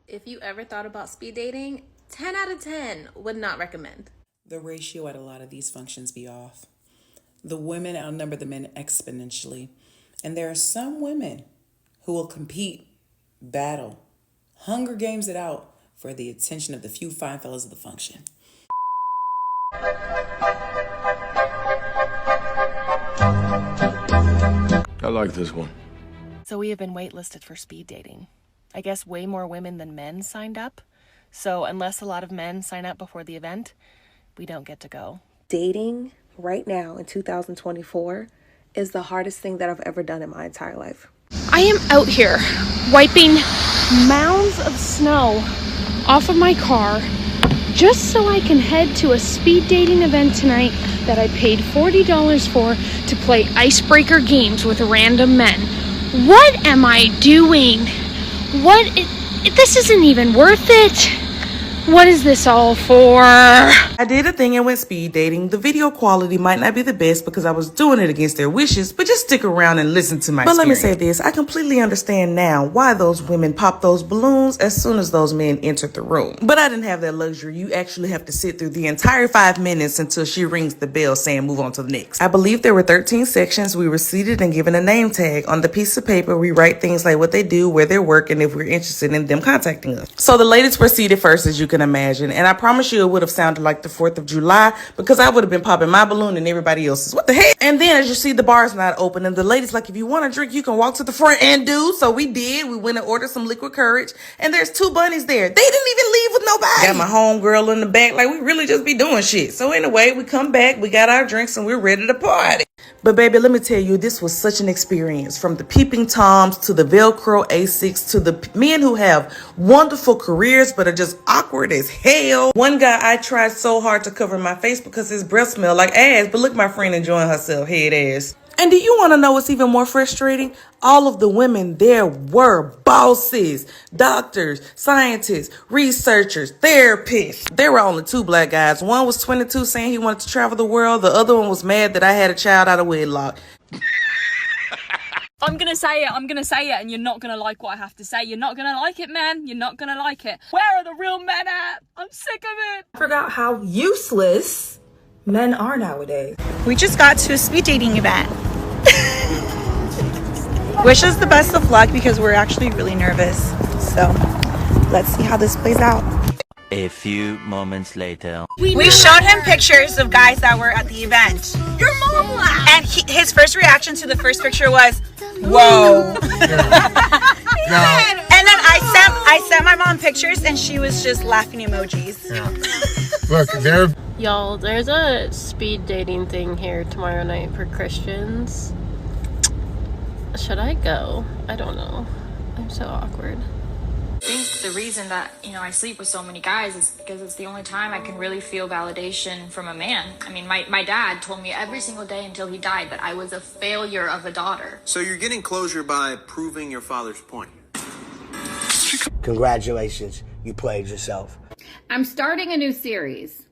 If you ever thought about speed dating, 10 out of 10 would not recommend. The ratio at a lot of these functions be off. The women outnumber the men exponentially. And there are some women who will compete, battle, Hunger Games it out for the attention of the few fine fellas of the function. I like this one. So we have been waitlisted for speed dating. I guess way more women than men signed up. So unless a lot of men sign up before the event, we don't get to go. Dating right now in 2024 is the hardest thing that I've ever done in my entire life. I am out here wiping mounds of snow off of my car just so I can head to a speed dating event tonight that I paid $40 for to play icebreaker games with random men. What am I doing? This isn't even worth it. What is this all for? I did a thing and went speed dating. The video quality might not be the best because I was doing it against their wishes, but just stick around and listen to my experience. But let me say this, I completely understand now why those women pop those balloons as soon as those men entered the room. But I didn't have that luxury. You actually have to sit through the entire 5 minutes until she rings the bell saying move on to the next. I believe there were 13 sections. We were seated and given a name tag. On the piece of paper, we write things like what they do, where they work, and if we're interested in them contacting us. So the ladies were seated first, as you can imagine, and I promise you it would have sounded like the 4th of July because I would have been popping my balloon and everybody else's. What the heck? And then as you see, the bar's not open, and the ladies like, if you want a drink, you can walk to the front and do. So we did. We went and ordered some liquid courage, and there's 2 bunnies there. They didn't even leave with nobody. Got my homegirl in the back, like we really just be doing shit. So anyway, we come back, we got our drinks, and we're ready to party. But baby, let me tell you, this was such an experience. From the peeping Toms to the Velcro Asics to the men who have wonderful careers but are just awkward as hell. One guy, I tried so hard to cover my face because his breath smelled like ass, but look, my friend enjoying herself, head ass. And do you want to know what's even more frustrating? All of the women there were bosses, doctors, scientists, researchers, therapists. There were only 2 black guys. One was 22 saying he wanted to travel the world. The other one was mad that I had a child out of wedlock. I'm gonna say it, and you're not gonna like what I have to say. You're not gonna like it, man. You're not gonna like it. Where are the real men at? I'm sick of it. I forgot how useless men are nowadays. We just got to a speed dating event. Wish us the best of luck because we're actually really nervous. So let's see how this plays out. A few moments later. We showed him pictures of guys that were at the event. Your mom laughed. And his first reaction to the first picture was, whoa. No. And then I sent my mom pictures and she was just laughing emojis. Yeah. Look, they're... Y'all, there's a speed dating thing here tomorrow night for Christians. Should I go? I don't know. I'm so awkward. I think the reason that, I sleep with so many guys is because it's the only time I can really feel validation from a man. I mean, my dad told me every single day until he died that I was a failure of a daughter. So you're getting closure by proving your father's point. Congratulations, you played yourself. I'm starting a new series.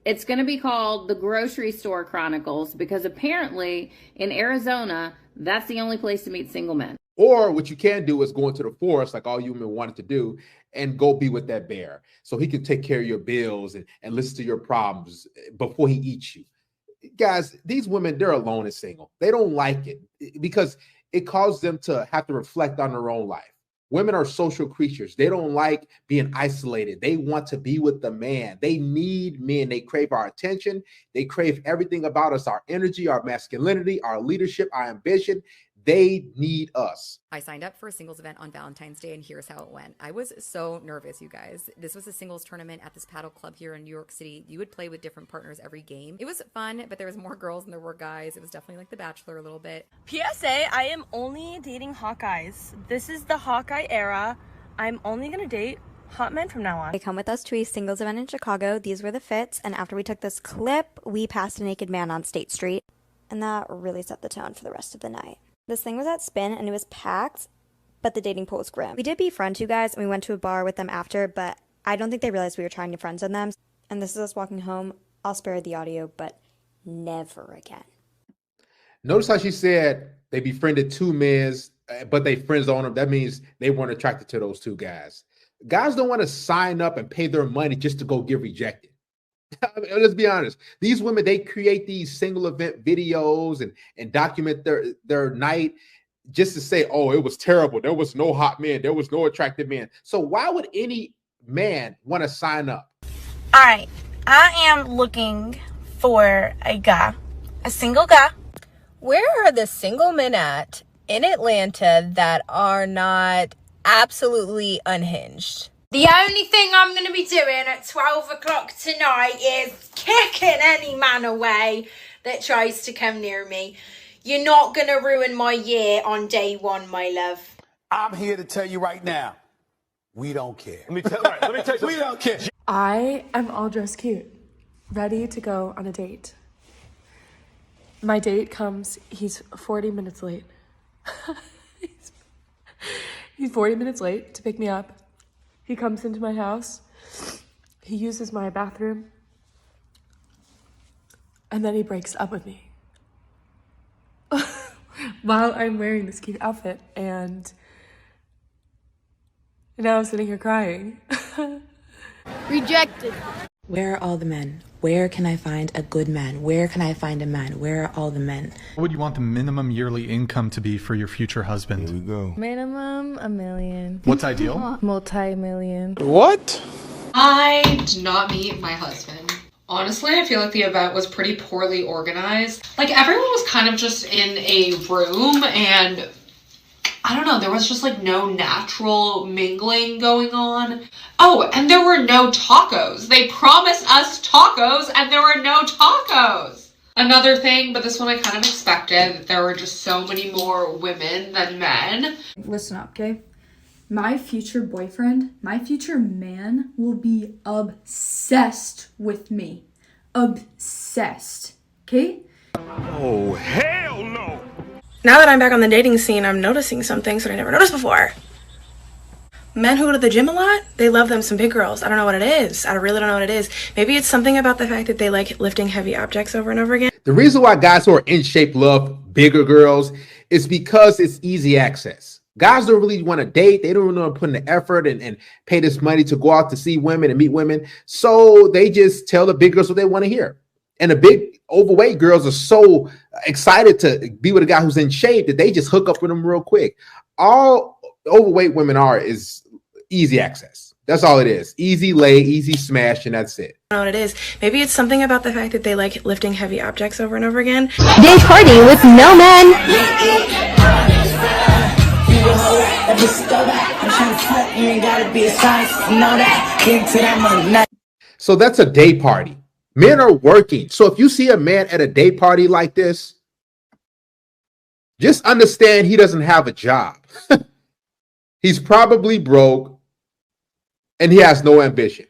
It's going to be called The Grocery Store Chronicles because apparently in Arizona, that's the only place to meet single men. Or what you can do is go into the forest like all human wanted to do and go be with that bear so he can take care of your bills and listen to your problems before he eats you. Guys, these women, they're alone and single. They don't like it because it causes them to have to reflect on their own life. Women are social creatures. They don't like being isolated. They want to be with the man. They need men. They crave our attention. They crave everything about us, our energy, our masculinity, our leadership, our ambition. They need us. I signed up for a singles event on Valentine's Day, and here's how it went. I was so nervous, you guys. This was a singles tournament at this paddle club here in New York City. You would play with different partners every game. It was fun, but there was more girls than there were guys. It was definitely like The Bachelor a little bit. PSA, I am only dating hot guys. This is the Hawkeye era. I'm only gonna date hot men from now on. They come with us to a singles event in Chicago. These were the fits, and after we took this clip, we passed a naked man on State Street, and that really set the tone for the rest of the night. This thing was at Spin, and it was packed, but the dating pool was grim. We did befriend 2 guys, and we went to a bar with them after, but I don't think they realized we were trying to friend zone them. And this is us walking home. I'll spare the audio, but never again. Notice how she said they befriended 2 men, but they friend zoned them. That means they weren't attracted to those 2 guys. Guys don't want to sign up and pay their money just to go get rejected. I mean, let's be honest. These women, they create these single event videos and document their night just to say, oh, it was terrible. There was no hot men. There was no attractive men. So why would any man want to sign up? All right, I am looking for a guy, a single guy. Where are the single men at in Atlanta that are not absolutely unhinged? The only thing I'm going to be doing at 12 o'clock tonight is kicking any man away that tries to come near me. You're not going to ruin my year on day one, my love. I'm here to tell you right now, we don't care. Let me tell you, we don't care. I am all dressed cute, ready to go on a date. My date comes, he's 40 minutes late. He's 40 minutes late to pick me up. He comes into my house, he uses my bathroom, and then he breaks up with me. While I'm wearing this cute outfit, and now I'm sitting here crying. Rejected. Where are all the men? Where can I find a good man? Where can I find a man? Where are all the men? What would you want the minimum yearly income to be for your future husband? Here we go. Minimum $1 million. What's ideal? Multi-million. What? I did not meet my husband. Honestly, I feel like the event was pretty poorly organized. Like, everyone was kind of just in a room, and I don't know, there was just like no natural mingling going on. Oh, and there were no tacos. They promised us tacos, and there were no tacos. Another thing, but this one I kind of expected, that there were just so many more women than men. Listen up, okay? My future boyfriend, my future man will be obsessed with me. Obsessed, okay? Oh, hell no! Now that I'm back on the dating scene, I'm noticing some things that I never noticed before. Men who go to the gym a lot, they love them some big girls. I don't know what it is. I really don't know what it is. Maybe it's something about the fact that they like lifting heavy objects over and over again. The reason why guys who are in shape love bigger girls is because it's easy access. Guys don't really want to date. They don't really want to put in the effort and pay this money to go out to see women and meet women. So they just tell the big girls what they want to hear. And the big overweight girls are so excited to be with a guy who's in shape that they just hook up with him real quick. All overweight women is easy access. That's all it is. Easy lay, easy smash, and that's it. I don't know what it is. Maybe it's something about the fact that they like lifting heavy objects over and over again. Day party with no men. So that's a day party. Men are working. So if you see a man at a day party like this, just understand he doesn't have a job. He's probably broke and he has no ambition.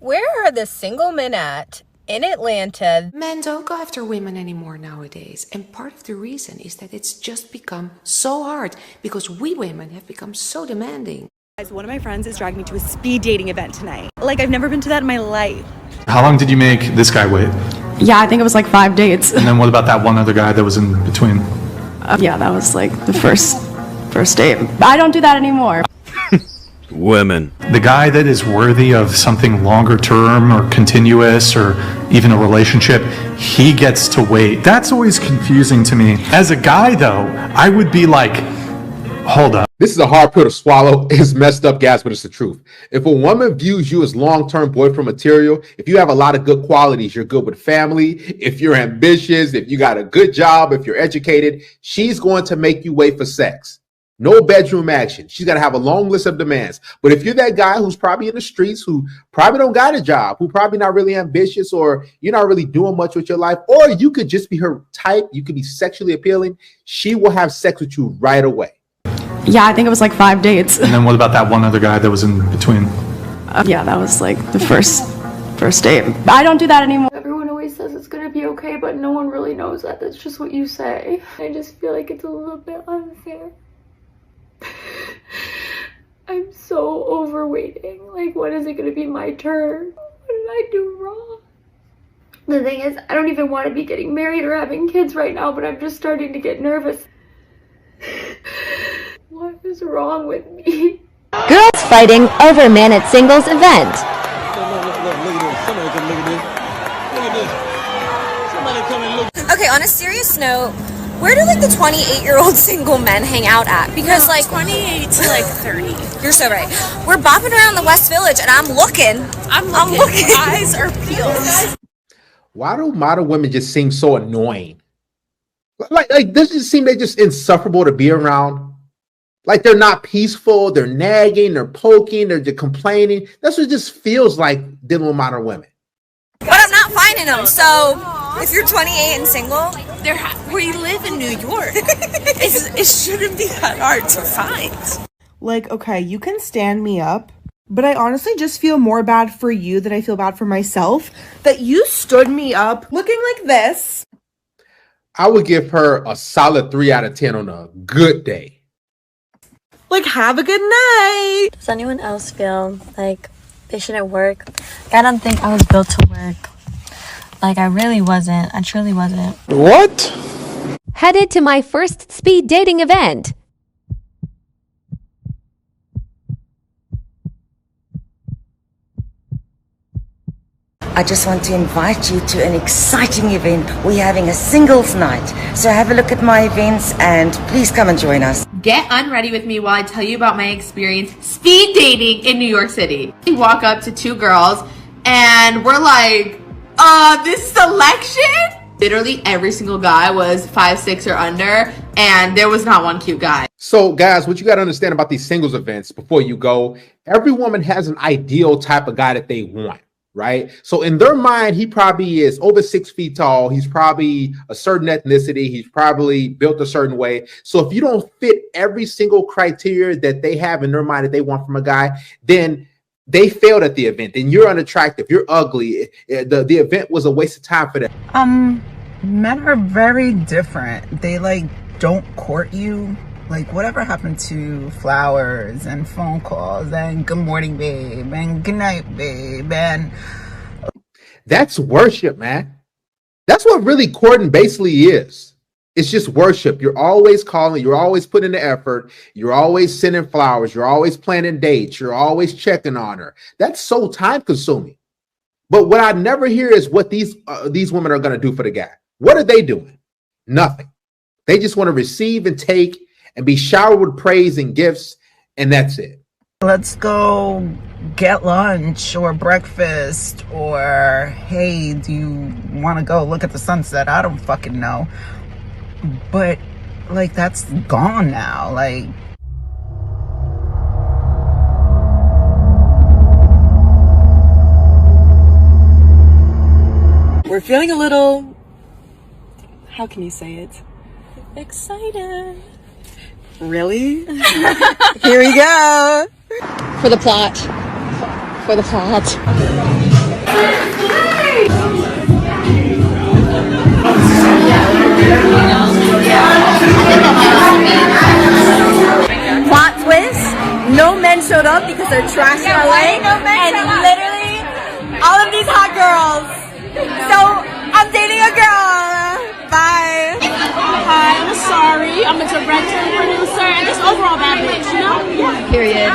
Where are the single men at in Atlanta? Men don't go after women anymore nowadays, and part of the reason is that it's just become so hard because we women have become so demanding. Guys, one of my friends is dragging me to a speed dating event tonight. Like, I've never been to that in my life. How long did you make this guy wait? Yeah, I think it was like 5 dates. And then what about that one other guy that was in between? Yeah, that was like the first date. I don't do that anymore. Women. The guy that is worthy of something longer term or continuous or even a relationship, he gets to wait. That's always confusing to me. As a guy, though, I would be like, hold up. This is a hard pill to swallow. It's messed up, guys, but it's the truth. If a woman views you as long-term boyfriend material, if you have a lot of good qualities, you're good with family, if you're ambitious, if you got a good job, if you're educated, she's going to make you wait for sex. No bedroom action. She's got to have a long list of demands. But if you're that guy who's probably in the streets, who probably don't got a job, who probably not really ambitious, or you're not really doing much with your life, or you could just be her type, you could be sexually appealing, she will have sex with you right away. Yeah, I think it was like 5 dates. And then what about that one other guy that was in between? Yeah, that was like the first date. I don't do that anymore. Everyone always says it's gonna be okay, but no one really knows that. That's just what you say. I just feel like it's a little bit unfair. I'm so over waiting. Like, when is it gonna be my turn? What did I do wrong? The thing is, I don't even want to be getting married or having kids right now, but I'm just starting to get nervous. What is wrong with me? Girls fighting over man at singles event. Okay, on a serious note, where do like the 28-year-old single men hang out at? Because like 28 to like 30. You're so right. We're bopping around the West Village and I'm looking. I'm looking. Eyes are peeled. Why do model women just seem so annoying? Like this just seem they just insufferable to be around. Like they're not peaceful, they're nagging, they're poking, they're just complaining. That's what it just feels like dealing with modern women. But I'm not finding them. So if you're 28 and single, We live in New York. It shouldn't be that hard to find. Like, okay, you can stand me up, but I honestly just feel more bad for you than I feel bad for myself that you stood me up looking like this. I would give her a solid 3 out of 10 on a good day. Like, have a good night. Does anyone else feel like they shouldn't work? I don't think I was built to work. Like, I really wasn't. I truly wasn't. What? Headed to my first speed dating event. I just want to invite you to an exciting event. We're having a singles night. So have a look at my events and please come and join us. Get unready with me while I tell you about my experience speed dating in New York City. We walk up to two girls and we're like, this selection? Literally every single guy was 5'6" or under, and there was not one cute guy. So guys, what you got to understand about these singles events before you go, every woman has an ideal type of guy that they want. Right? So in their mind, he probably is over 6 feet tall. He's probably a certain ethnicity. He's probably built a certain way. So if you don't fit every single criteria that they have in their mind that they want from a guy, then they failed at the event. Then you're unattractive. You're ugly. The event was a waste of time for them. Men are very different. They like don't court you. Like whatever happened to flowers and phone calls and good morning, babe, and good night, babe, and that's worship, man. That's what really courting basically is. It's just worship. You're always calling, you're always putting the effort, you're always sending flowers, you're always planning dates, you're always checking on her. That's so time consuming. But what I never hear is what these women are going to do for the guy. What are they doing? Nothing. They just want to receive and take and be showered with praise and gifts, and that's it. Let's go get lunch or breakfast, or hey, do you want to go look at the sunset? I don't fucking know. But like that's gone now. Like We're feeling a little, how can you say it? Excited. Really? Here we go. For the plot. For the plot. plot twist, no men showed up because they're trash in LA, and literally all of these hot girls. So I'm dating a girl. Bye. Hi, I'm sorry. I'm a director and producer and just overall bad bitch, you know? Yeah. Period.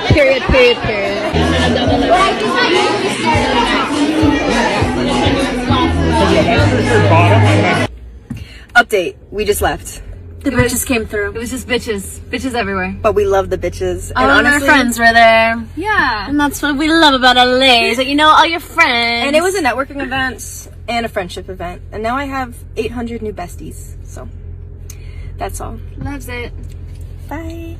Period, period, period. Update, we just left. The bitches came through. It was just bitches. Bitches everywhere. But we love the bitches. All and of honestly, our friends were there. Yeah. And that's what we love about LA, is that you know all your friends. And it was a networking event and a friendship event. And now I have 800 new besties. So that's all. Loves it. Bye.